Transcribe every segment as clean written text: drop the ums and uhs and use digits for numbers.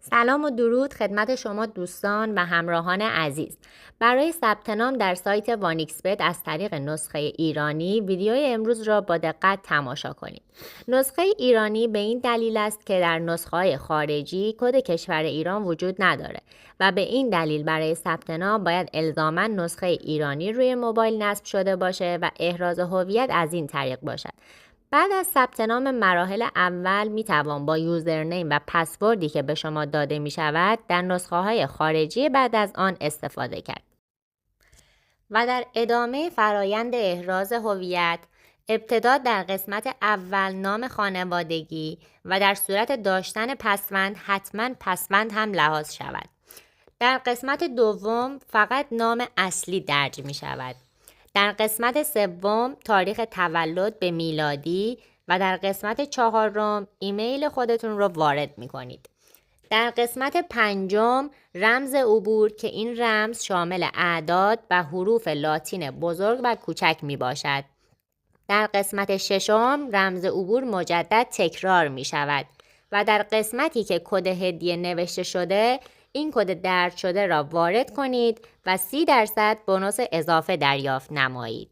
سلام و درود خدمت شما دوستان و همراهان عزیز. برای ثبت نام در سایت وانیکسبت از طریق نسخه ایرانی ویدیوی امروز را با دقت تماشا کنید. نسخه ایرانی به این دلیل است که در نسخه‌های خارجی کد کشور ایران وجود نداره و به این دلیل برای ثبت نام باید الزاماً نسخه ایرانی روی موبایل نصب شده باشه و احراز هویت از این طریق باشد. بعد از ثبت نام مراحل اول می توان با یوزرنیم و پسوردی که به شما داده می شود در نسخه های خارجی بعد از آن استفاده کرد. و در ادامه فرایند احراز هویت، ابتدا در قسمت اول نام خانوادگی و در صورت داشتن پسوند حتما پسوند هم لحاظ شود. در قسمت دوم فقط نام اصلی درج می شود. در قسمت سوم تاریخ تولد به میلادی و در قسمت چهارم ایمیل خودتون رو وارد می کنید. در قسمت پنجم رمز عبور که این رمز شامل اعداد و حروف لاتین بزرگ و کوچک می باشد. در قسمت ششم رمز عبور مجدد تکرار می شود و در قسمتی که کد هدیه نوشته شده این کد درج شده را وارد کنید و 30% بونوس اضافه دریافت نمایید.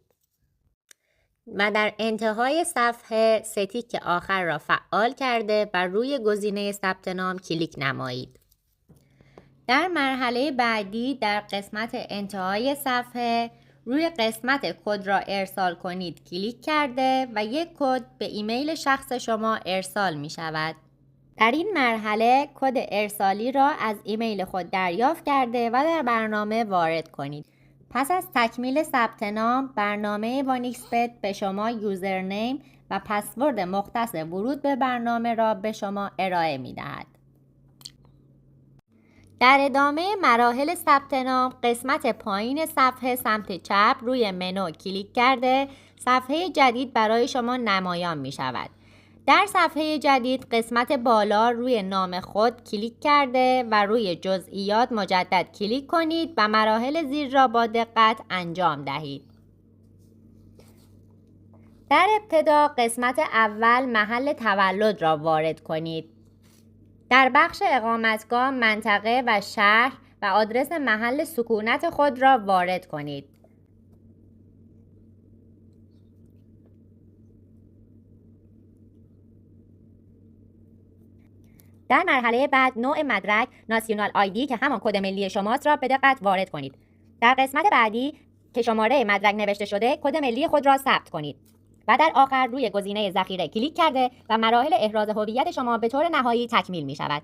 و در انتهای صفحه سه تیک آخر را فعال کرده و روی گزینه ثبت نام کلیک نمایید. در مرحله بعدی در قسمت انتهای صفحه روی قسمت کد را ارسال کنید کلیک کرده و یک کد به ایمیل شخص شما ارسال می شود. در این مرحله کد ارسالی را از ایمیل خود دریافت کرده و در برنامه وارد کنید. پس از تکمیل ثبت نام، برنامه وانیکسبت به شما یوزرنیم و پسورد مختص ورود به برنامه را به شما ارائه می دهد. در ادامه مراحل ثبت نام، قسمت پایین صفحه سمت چپ روی منو کلیک کرده صفحه جدید برای شما نمایان می شود. در صفحه جدید قسمت بالا روی نام خود کلیک کرده و روی جزئیات مجدد کلیک کنید و مراحل زیر را با دقت انجام دهید. در ابتدا قسمت اول محل تولد را وارد کنید. در بخش اقامتگاه منطقه و شهر و آدرس محل سکونت خود را وارد کنید. در مرحله بعد نوع مدرک ناسیونال آیدی که همان کد ملی شماست را به دقت وارد کنید. در قسمت بعدی که شماره مدرک نوشته شده کد ملی خود را ثبت کنید و در آخر روی گزینه ذخیره کلیک کرده و مراحل احراز هویت شما به طور نهایی تکمیل می شود.